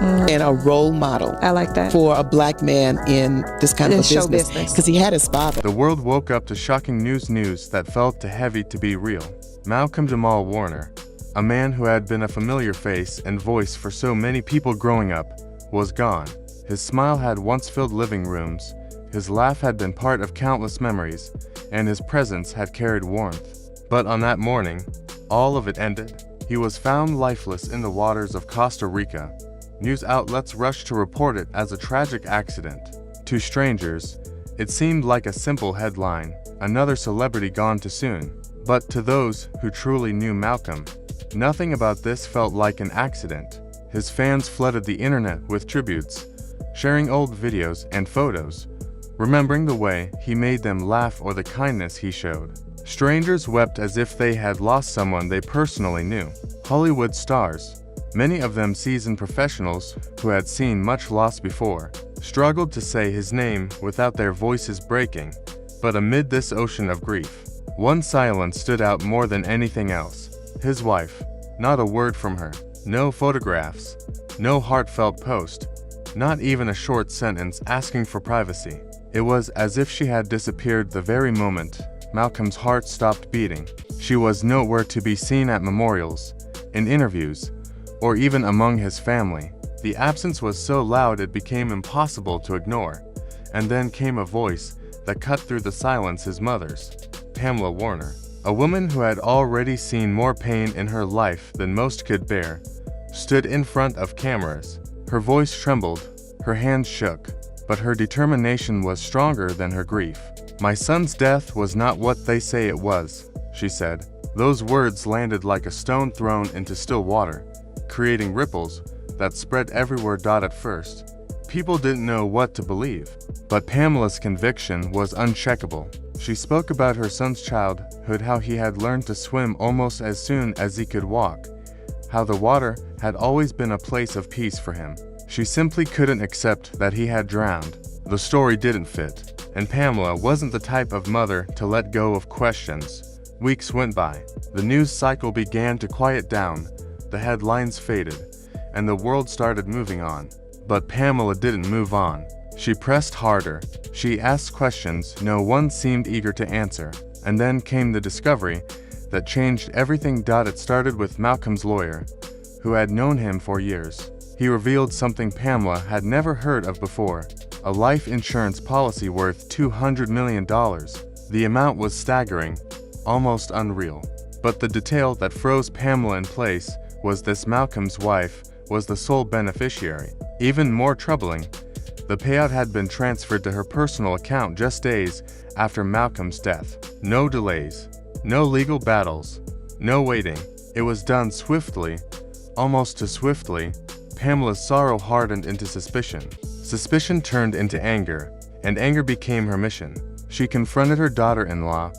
and a role model. I like that. For a black man in this kind of a show business. Because he had his father. The world woke up to shocking news that felt too heavy to be real. Malcolm Jamal Warner, a man who had been a familiar face and voice for so many people growing up, was gone. His smile had once filled living rooms, his laugh had been part of countless memories, and his presence had carried warmth. But on that morning, all of it ended. He was found lifeless in the waters of Costa Rica. News outlets rushed to report it as a tragic accident. To strangers, it seemed like a simple headline, another celebrity gone too soon. But to those who truly knew Malcolm, nothing about this felt like an accident. His fans flooded the internet with tributes, sharing old videos and photos, remembering the way he made them laugh or the kindness he showed. Strangers wept as if they had lost someone they personally knew. Hollywood stars, many of them seasoned professionals who had seen much loss before, struggled to say his name without their voices breaking. But amid this ocean of grief, one silence stood out more than anything else. His wife. Not a word from her. No photographs. No heartfelt post. Not even a short sentence asking for privacy. It was as if she had disappeared the very moment Malcolm's heart stopped beating. She was nowhere to be seen at memorials, in interviews, or even among his family. The absence was so loud it became impossible to ignore. And then came a voice that cut through the silence, his mother's. Pamela Warner, a woman who had already seen more pain in her life than most could bear, stood in front of cameras. Her voice trembled, her hands shook, but her determination was stronger than her grief. "My son's death was not what they say it was," she said. Those words landed like a stone thrown into still water, creating ripples that spread everywhere. At first, people didn't know what to believe, but Pamela's conviction was uncheckable. She spoke about her son's childhood, how he had learned to swim almost as soon as he could walk, how the water had always been a place of peace for him. She simply couldn't accept that he had drowned. The story didn't fit, and Pamela wasn't the type of mother to let go of questions. Weeks went by. The news cycle began to quiet down, the headlines faded, and the world started moving on. But Pamela didn't move on. She pressed harder. She asked questions no one seemed eager to answer. And then came the discovery that changed everything. It started with Malcolm's lawyer, who had known him for years. He revealed something Pamela had never heard of before, a life insurance policy worth $200 million. The amount was staggering, almost unreal. But the detail that froze Pamela in place was this: Malcolm's wife was the sole beneficiary. Even more troubling, the payout had been transferred to her personal account just days after Malcolm's death. No delays, no legal battles, no waiting. It was done swiftly, almost too swiftly. Pamela's sorrow hardened into suspicion. Suspicion turned into anger, and anger became her mission. She confronted her daughter-in-law,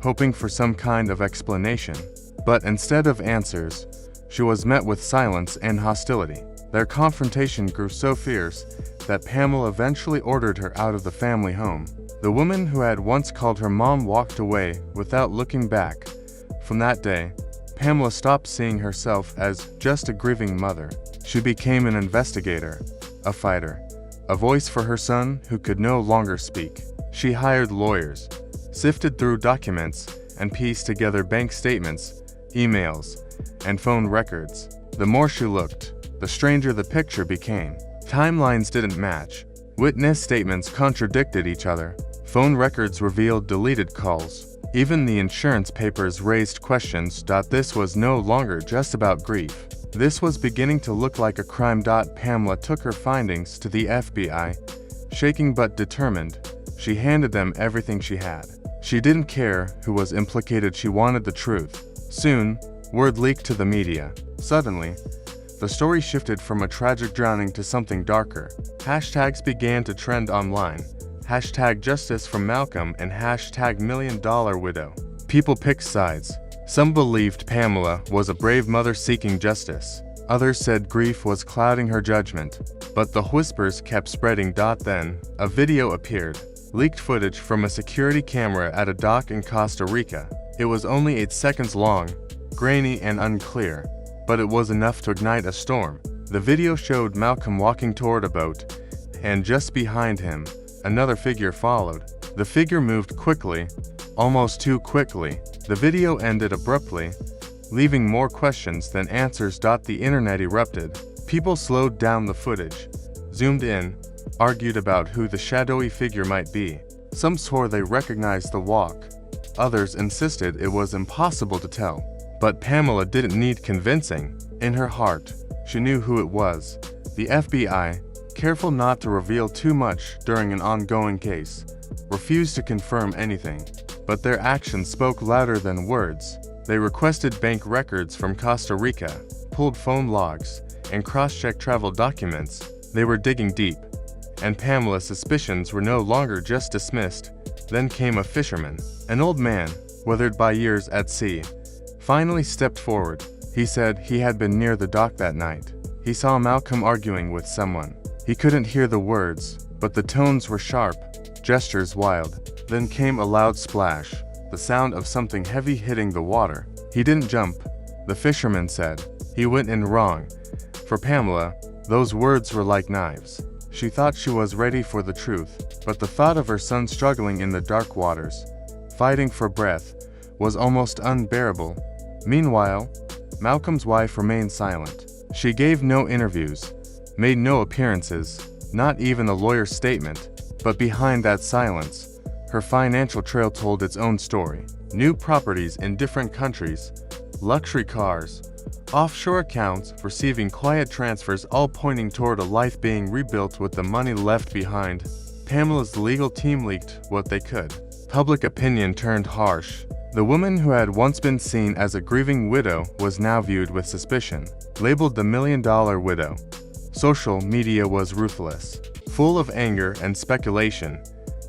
hoping for some kind of explanation. But instead of answers, she was met with silence and hostility. Their confrontation grew so fierce that Pamela eventually ordered her out of the family home. The woman who had once called her mom walked away without looking back. From that day, Pamela stopped seeing herself as just a grieving mother. She became an investigator, a fighter, a voice for her son who could no longer speak. She hired lawyers, sifted through documents, and pieced together bank statements, emails, and phone records. The more she looked, the stranger the picture became. Timelines didn't match. Witness statements contradicted each other. Phone records revealed deleted calls. Even the insurance papers raised questions. This was no longer just about grief. This was beginning to look like a crime. Pamela took her findings to the FBI. Shaking but determined, she handed them everything she had. She didn't care who was implicated, she wanted the truth. Soon, word leaked to the media. Suddenly, the story shifted from a tragic drowning to something darker. Hashtags began to trend online. Hashtag justice from Malcolm and hashtag $1,000,000 widow. People picked sides. Some believed Pamela was a brave mother seeking justice. Others said grief was clouding her judgment. But the whispers kept spreading. Then, a video appeared. Leaked footage from a security camera at a dock in Costa Rica. It was only 8 seconds long, grainy and unclear, but it was enough to ignite a storm. The video showed Malcolm walking toward a boat, and just behind him, another figure followed. The figure moved quickly, almost too quickly. The video ended abruptly, leaving more questions than answers. The internet erupted. People slowed down the footage, zoomed in, argued about who the shadowy figure might be. Some swore they recognized the walk. Others insisted it was impossible to tell. But Pamela didn't need convincing. In her heart, she knew who it was. The FBI, careful not to reveal too much during an ongoing case, refused to confirm anything. But their actions spoke louder than words. They requested bank records from Costa Rica, pulled phone logs, and cross-checked travel documents. They were digging deep. And Pamela's suspicions were no longer just dismissed. Then came a fisherman, an old man, withered by years at sea, finally stepped forward. He said he had been near the dock that night. He saw Malcolm arguing with someone. He couldn't hear the words, but the tones were sharp, gestures wild. Then came a loud splash, the sound of something heavy hitting the water. He didn't jump, the fisherman said. He went in wrong. For Pamela, those words were like knives. She thought she was ready for the truth, but the thought of her son struggling in the dark waters, fighting for breath, was almost unbearable. Meanwhile, Malcolm's wife remained silent. She gave no interviews, made no appearances, not even a lawyer's statement. But behind that silence, her financial trail told its own story. New properties in different countries, luxury cars, offshore accounts receiving quiet transfers, all pointing toward a life being rebuilt with the money left behind. Pamela's legal team leaked what they could. Public opinion turned harsh. The woman who had once been seen as a grieving widow was now viewed with suspicion, labeled the $1 million widow. Social media was ruthless, full of anger and speculation.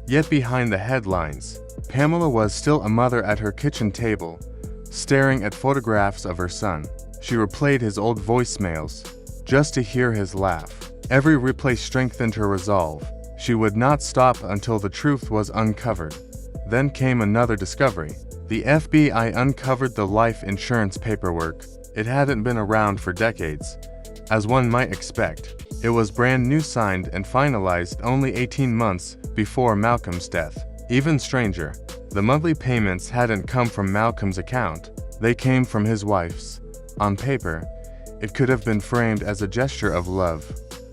Yet behind the headlines, Pamela was still a mother at her kitchen table, staring at photographs of her son. She replayed his old voicemails, just to hear his laugh. Every replay strengthened her resolve. She would not stop until the truth was uncovered. Then came another discovery. The FBI uncovered the life insurance paperwork. It hadn't been around for decades. As one might expect, it was brand new, signed and finalized only 18 months before Malcolm's death. Even stranger, the monthly payments hadn't come from Malcolm's account. They came from his wife's. On paper, it could have been framed as a gesture of love,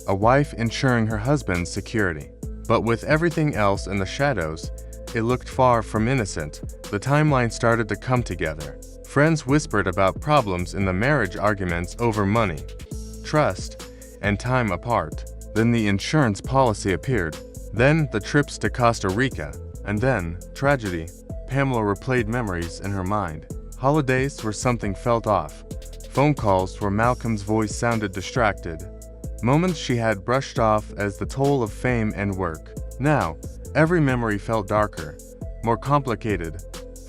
a wife ensuring her husband's security. But with everything else in the shadows, it looked far from innocent. The timeline started to come together. Friends whispered about problems in the marriage, arguments over money, trust, and time apart. Then the insurance policy appeared. Then the trips to Costa Rica. And then, tragedy. Pamela replayed memories in her mind. Holidays where something felt off. Phone calls where Malcolm's voice sounded distracted. Moments she had brushed off as the toll of fame and work. Now, every memory felt darker, more complicated.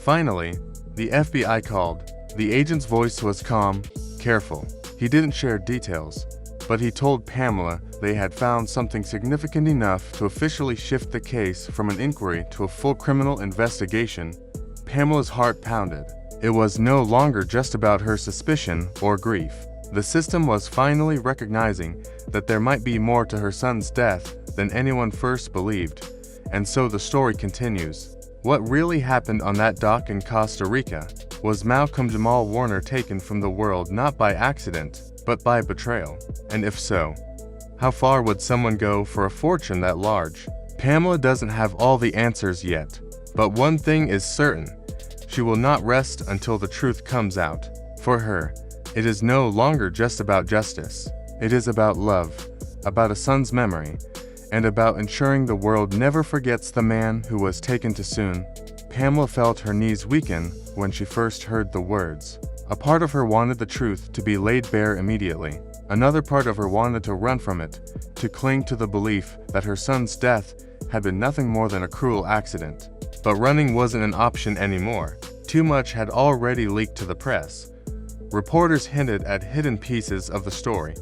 Finally, the FBI called. The agent's voice was calm, careful. He didn't share details, but he told Pamela they had found something significant enough to officially shift the case from an inquiry to a full criminal investigation. Pamela's heart pounded. It was no longer just about her suspicion or grief. The system was finally recognizing that there might be more to her son's death than anyone first believed. And so the story continues. What really happened on that dock in Costa Rica? Was Malcolm Jamal Warner taken from the world not by accident, but by betrayal? And if so, how far would someone go for a fortune that large? Pamela doesn't have all the answers yet, but one thing is certain. She will not rest until the truth comes out. For her, it is no longer just about justice. It is about love, about a son's memory, and about ensuring the world never forgets the man who was taken too soon. Pamela felt her knees weaken when she first heard the words. A part of her wanted the truth to be laid bare immediately. Another part of her wanted to run from it, to cling to the belief that her son's death had been nothing more than a cruel accident. But running wasn't an option anymore. Too much had already leaked to the press. Reporters hinted at hidden pieces of the story.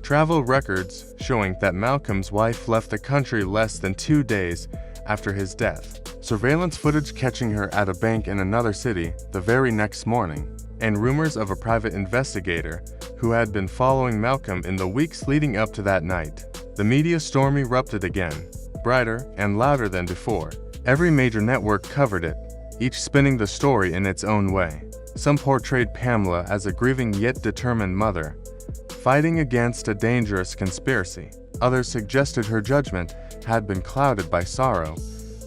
Travel records showing that Malcolm's wife left the country less than 2 days after his death. Surveillance footage catching her at a bank in another city the very next morning. And rumors of a private investigator who had been following Malcolm in the weeks leading up to that night. The media storm erupted again, brighter and louder than before. Every major network covered it, each spinning the story in its own way. Some portrayed Pamela as a grieving yet determined mother, fighting against a dangerous conspiracy. Others suggested her judgment had been clouded by sorrow,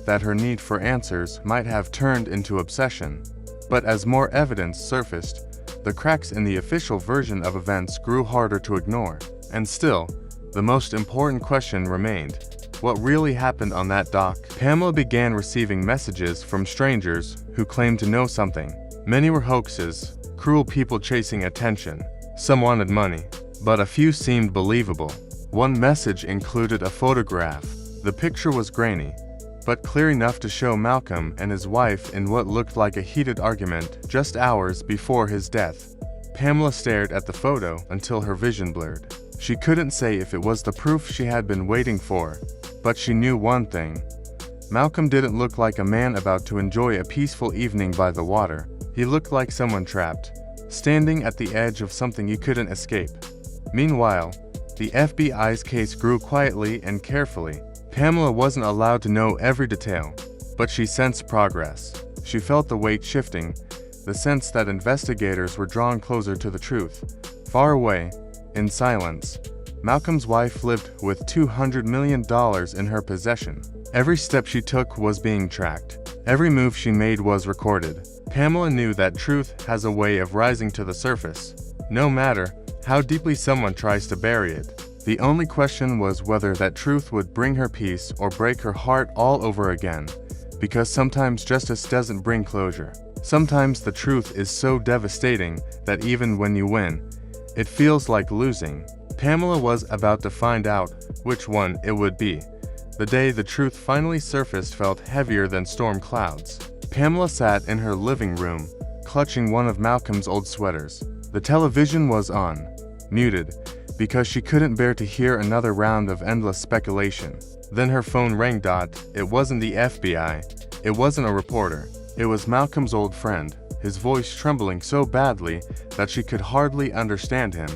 that her need for answers might have turned into obsession. But as more evidence surfaced, the cracks in the official version of events grew harder to ignore. And still, the most important question remained: what really happened on that dock? Pamela began receiving messages from strangers who claimed to know something. Many were hoaxes, cruel people chasing attention. Some wanted money, but a few seemed believable. One message included a photograph. The picture was grainy, but clear enough to show Malcolm and his wife in what looked like a heated argument just hours before his death. Pamela stared at the photo until her vision blurred. She couldn't say if it was the proof she had been waiting for, but she knew one thing. Malcolm didn't look like a man about to enjoy a peaceful evening by the water. He looked like someone trapped, standing at the edge of something he couldn't escape. Meanwhile, the FBI's case grew quietly and carefully. Pamela wasn't allowed to know every detail, but she sensed progress. She felt the weight shifting, the sense that investigators were drawing closer to the truth. Far away, in silence, Malcolm's wife lived with $200 million in her possession. Every step she took was being tracked. Every move she made was recorded. Pamela knew that truth has a way of rising to the surface, no matter how deeply someone tries to bury it. The only question was whether that truth would bring her peace or break her heart all over again, because sometimes justice doesn't bring closure. Sometimes the truth is so devastating that even when you win, it feels like losing. Pamela was about to find out which one it would be. The day the truth finally surfaced felt heavier than storm clouds. Pamela sat in her living room, clutching one of Malcolm's old sweaters. The television was on, muted, because she couldn't bear to hear another round of endless speculation. Then her phone rang. It wasn't the FBI. It wasn't a reporter. It was Malcolm's old friend, his voice trembling so badly that she could hardly understand him.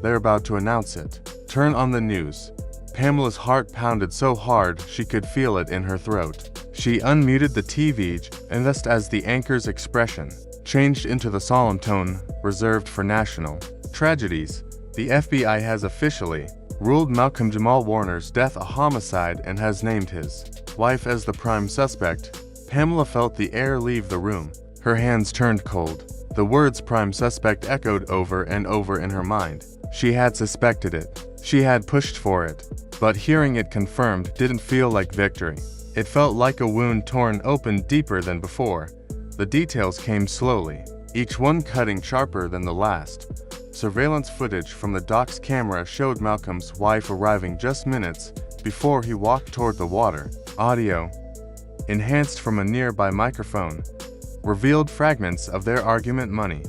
They're about to announce it. Turn on the news. Pamela's heart pounded so hard she could feel it in her throat. She unmuted the TV, and just as the anchor's expression changed into the solemn tone reserved for national tragedies, the FBI has officially ruled Malcolm Jamal Warner's death a homicide and has named his wife as the prime suspect. Pamela felt the air leave the room. Her hands turned cold. The words prime suspect echoed over and over in her mind. She had suspected it. She had pushed for it. But hearing it confirmed didn't feel like victory. It felt like a wound torn open deeper than before. The details came slowly, each one cutting sharper than the last. Surveillance footage from the dock's camera showed Malcolm's wife arriving just minutes before he walked toward the water. Audio, enhanced from a nearby microphone, revealed fragments of their argument: money,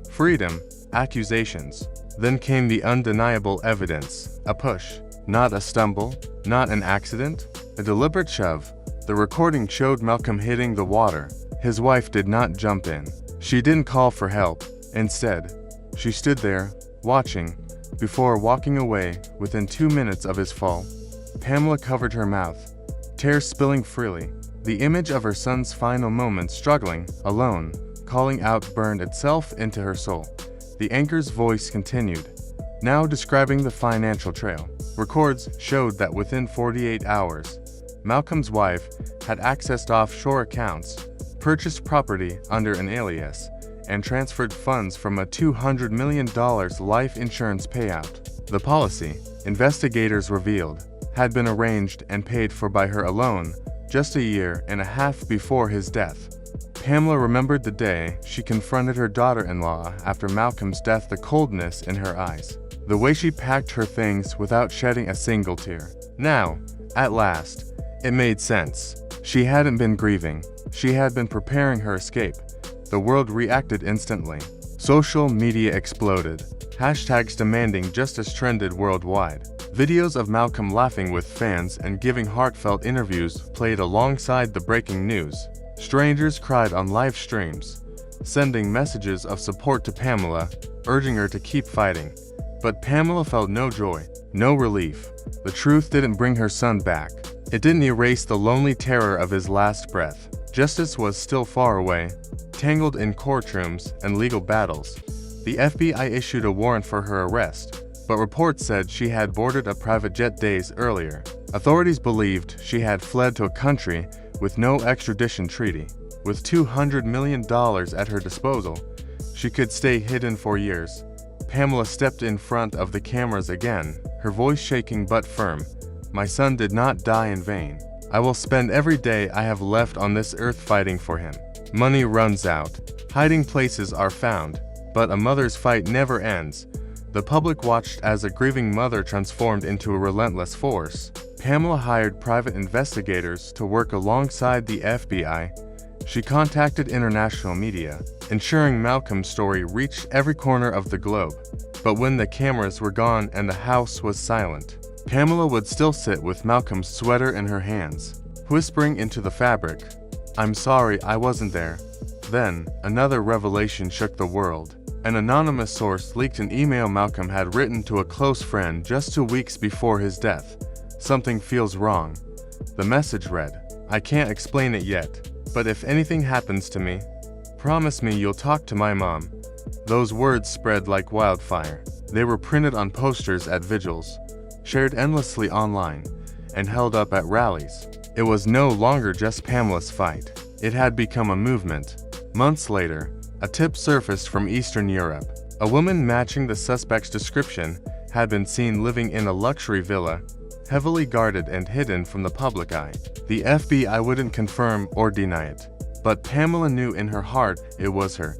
freedom, accusations. Then came the undeniable evidence, a push, not a stumble, not an accident, a deliberate shove. The recording showed Malcolm hitting the water. His wife did not jump in. She didn't call for help. Instead, she stood there, watching, before walking away within 2 minutes of his fall. Pamela covered her mouth, tears spilling freely. The image of her son's final moments struggling, alone, calling out burned itself into her soul. The anchor's voice continued, now describing the financial trail. Records showed that within 48 hours, Malcolm's wife had accessed offshore accounts, purchased property under an alias, and transferred funds from a $200 million life insurance payout. The policy, investigators revealed, had been arranged and paid for by her alone just a year and a half before his death. Pamela remembered the day she confronted her daughter-in-law after Malcolm's death, the coldness in her eyes, the way she packed her things without shedding a single tear. Now, at last, it made sense. She hadn't been grieving. She had been preparing her escape. The world reacted instantly. Social media exploded. Hashtags demanding justice trended worldwide. Videos of Malcolm laughing with fans and giving heartfelt interviews played alongside the breaking news. Strangers cried on live streams, sending messages of support to Pamela, urging her to keep fighting. But Pamela felt no joy, no relief. The truth didn't bring her son back. It didn't erase the lonely terror of his last breath. Justice was still far away, tangled in courtrooms and legal battles. The FBI issued a warrant for her arrest, but reports said she had boarded a private jet days earlier. Authorities believed she had fled to a country with no extradition treaty. With $200 million at her disposal, she could stay hidden for years. Pamela stepped in front of the cameras again, her voice shaking but firm. "My son did not die in vain. I will spend every day I have left on this earth fighting for him. Money runs out, hiding places are found, but a mother's fight never ends." The public watched as a grieving mother transformed into a relentless force. Pamela hired private investigators to work alongside the FBI. She contacted international media, ensuring Malcolm's story reached every corner of the globe. But when the cameras were gone and the house was silent, Pamela would still sit with Malcolm's sweater in her hands, whispering into the fabric, "I'm sorry I wasn't there." Then, another revelation shook the world. An anonymous source leaked an email Malcolm had written to a close friend just 2 weeks before his death. "Something feels wrong." The message read, "I can't explain it yet, but if anything happens to me, promise me you'll talk to my mom." Those words spread like wildfire. They were printed on posters at vigils, shared endlessly online, and held up at rallies. It was no longer just Pamela's fight. It had become a movement. Months later, a tip surfaced from Eastern Europe. A woman matching the suspect's description had been seen living in a luxury villa, heavily guarded and hidden from the public eye. The FBI wouldn't confirm or deny it, but Pamela knew in her heart it was her.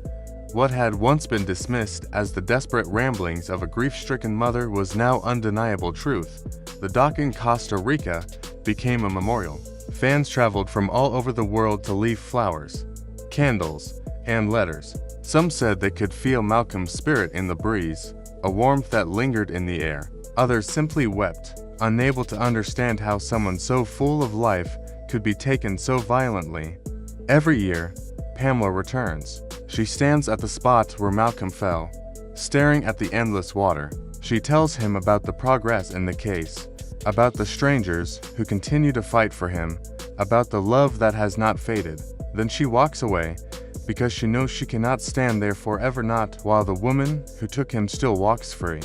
What had once been dismissed as the desperate ramblings of a grief-stricken mother was now undeniable truth. The dock in Costa Rica became a memorial. Fans traveled from all over the world to leave flowers, candles, and letters. Some said they could feel Malcolm's spirit in the breeze, a warmth that lingered in the air. Others simply wept, unable to understand how someone so full of life could be taken so violently. Every year, Pamela returns. She stands at the spot where Malcolm fell, staring at the endless water. She tells him about the progress in the case, about the strangers who continue to fight for him, about the love that has not faded. Then she walks away, because she knows she cannot stand there forever, not while the woman who took him still walks free.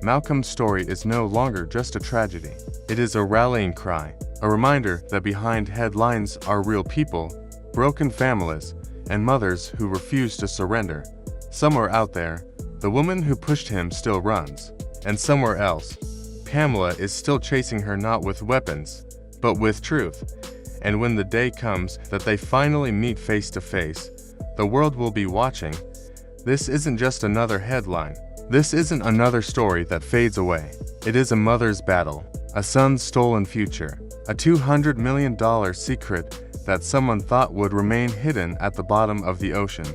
Malcolm's story is no longer just a tragedy. It is a rallying cry, a reminder that behind headlines are real people, broken families, and mothers who refuse to surrender. Somewhere out there, the woman who pushed him still runs. And somewhere else, Pamela is still chasing her, not with weapons, but with truth. And when the day comes that they finally meet face to face, the world will be watching. This isn't just another headline. This isn't another story that fades away. It is a mother's battle, a son's stolen future, a $200 million secret that someone thought would remain hidden at the bottom of the ocean.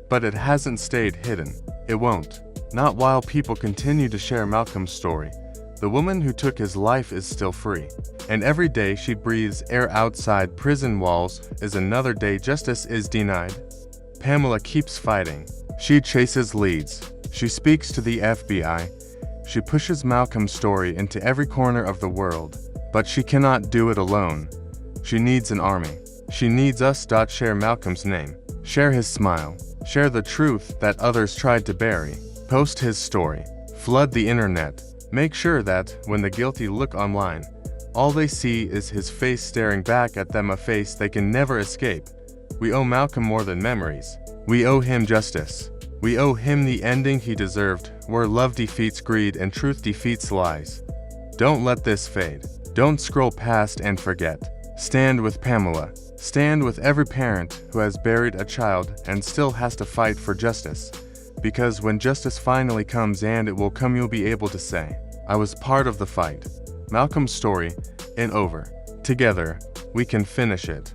But it hasn't stayed hidden. It won't. Not while people continue to share Malcolm's story. The woman who took his life is still free. And every day she breathes air outside prison walls is another day justice is denied. Pamela keeps fighting. She chases leads. She speaks to the FBI. She pushes Malcolm's story into every corner of the world. But she cannot do it alone. She needs an army. She needs us. Share Malcolm's name. Share his smile. Share the truth that others tried to bury. Post his story. Flood the internet. Make sure that, when the guilty look online, all they see is his face staring back at them, a face they can never escape. We owe Malcolm more than memories. We owe him justice. We owe him the ending he deserved, where love defeats greed and truth defeats lies. Don't let this fade. Don't scroll past and forget. Stand with Pamela. Stand with every parent who has buried a child and still has to fight for justice. Because when justice finally comes, and it will come, you'll be able to say, "I was part of the fight." Malcolm's story ain't over. Together, we can finish it.